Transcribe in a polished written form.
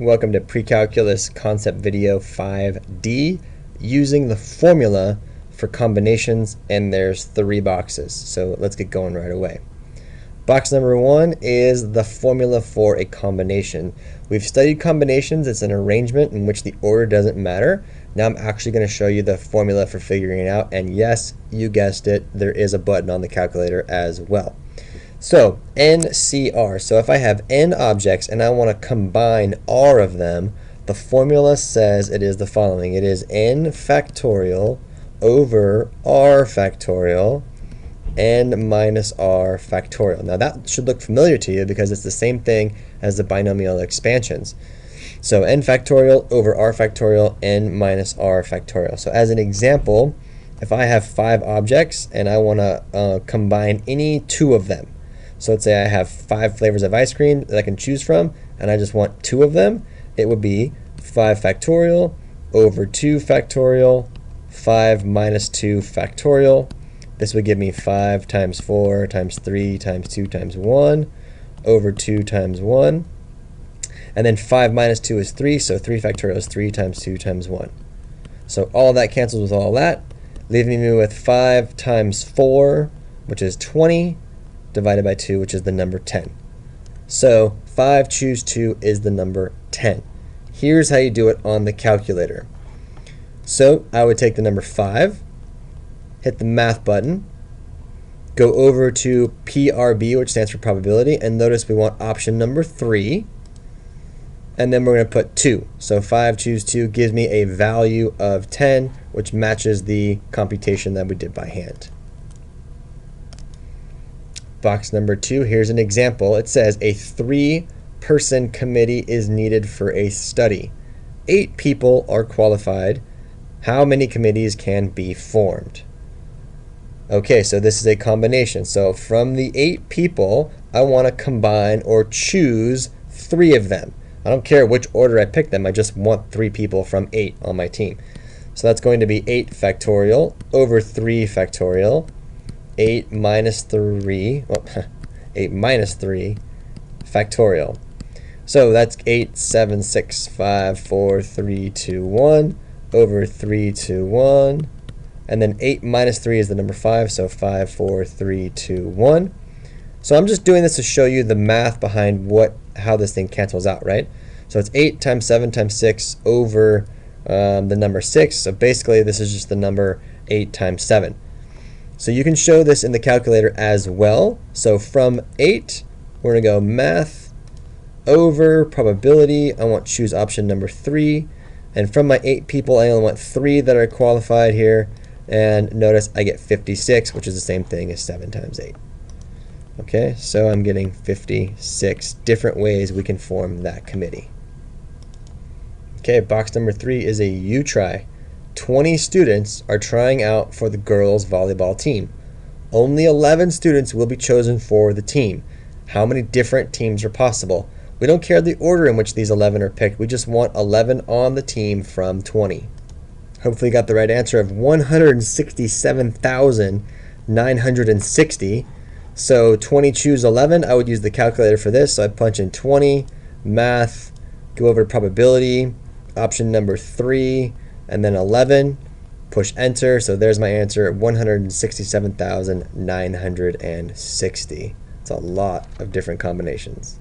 Welcome to Precalculus Concept Video 5D, using the formula for combinations, and there's 3 boxes. So let's get going right away. Box number 1 is the formula for a combination. We've studied combinations. It's an arrangement in which the order doesn't matter. Now I'm actually going to show you the formula for figuring it out, and yes, you guessed it, there is a button on the calculator as well. So NCR, so if I have n objects and I want to combine r of them, the formula says it is the following. It is n factorial over r factorial n minus r factorial. Now that should look familiar to you because it's the same thing as the binomial expansions. So n factorial over r factorial n minus r factorial. So as an example, if I have 5 objects and I want to combine any 2 of them, so let's say I have 5 flavors of ice cream that I can choose from, and I just want 2 of them, it would be 5 factorial over 2 factorial, 5 minus 2 factorial. This would give me 5 times 4 times 3 times 2 times 1 over 2 times 1. And then 5 minus 2 is 3, so 3 factorial is 3 times 2 times 1. So all of that cancels with all that, leaving me with 5 times 4, which is 20, divided by 2, which is the number 10. So 5 choose 2 is the number 10. Here's how you do it on the calculator. So I would take the number 5, hit the math button, go over to PRB, which stands for probability, and notice we want option number 3, and then we're going to put 2. So 5 choose 2 gives me a value of 10, which matches the computation that we did by hand. Box number 2, here's an example. It says a 3-person committee is needed for a study. 8 people are qualified. How many committees can be formed? Okay, so this is a combination. So from the 8 people, I want to combine or choose 3 of them. I don't care which order I pick them. I just want 3 people from 8 on my team. So that's going to be 8 factorial over 3 factorial. 8 minus 3, well, 8 minus 3 factorial. So that's 8, 7, 6, 5, 4, 3, 2, 1 over 3, 2, 1. And then 8 minus 3 is the number 5, so 5, 4, 3, 2, 1. So I'm just doing this to show you the math behind how this thing cancels out, right? So it's 8 times 7 times 6 over the number 6. So basically this is just the number 8 times 7. So you can show this in the calculator as well. So from 8, we're going to go math over probability. I want to choose option number 3. And from my 8 people, I only want 3 that are qualified here. And notice I get 56, which is the same thing as 7 times 8. Okay, so I'm getting 56 different ways we can form that committee. Okay, box number 3 is a you try. 20 students are trying out for the girls volleyball team. Only 11 students will be chosen for the team. How many different teams are possible? We don't care the order in which these 11 are picked. We just want 11 on the team from 20. Hopefully you got the right answer of 167,960. So 20 choose 11. I would use the calculator for this. So I'd punch in 20, math, go over to probability, option number 3, and then 11, push enter. So there's my answer, 167,960. It's a lot of different combinations.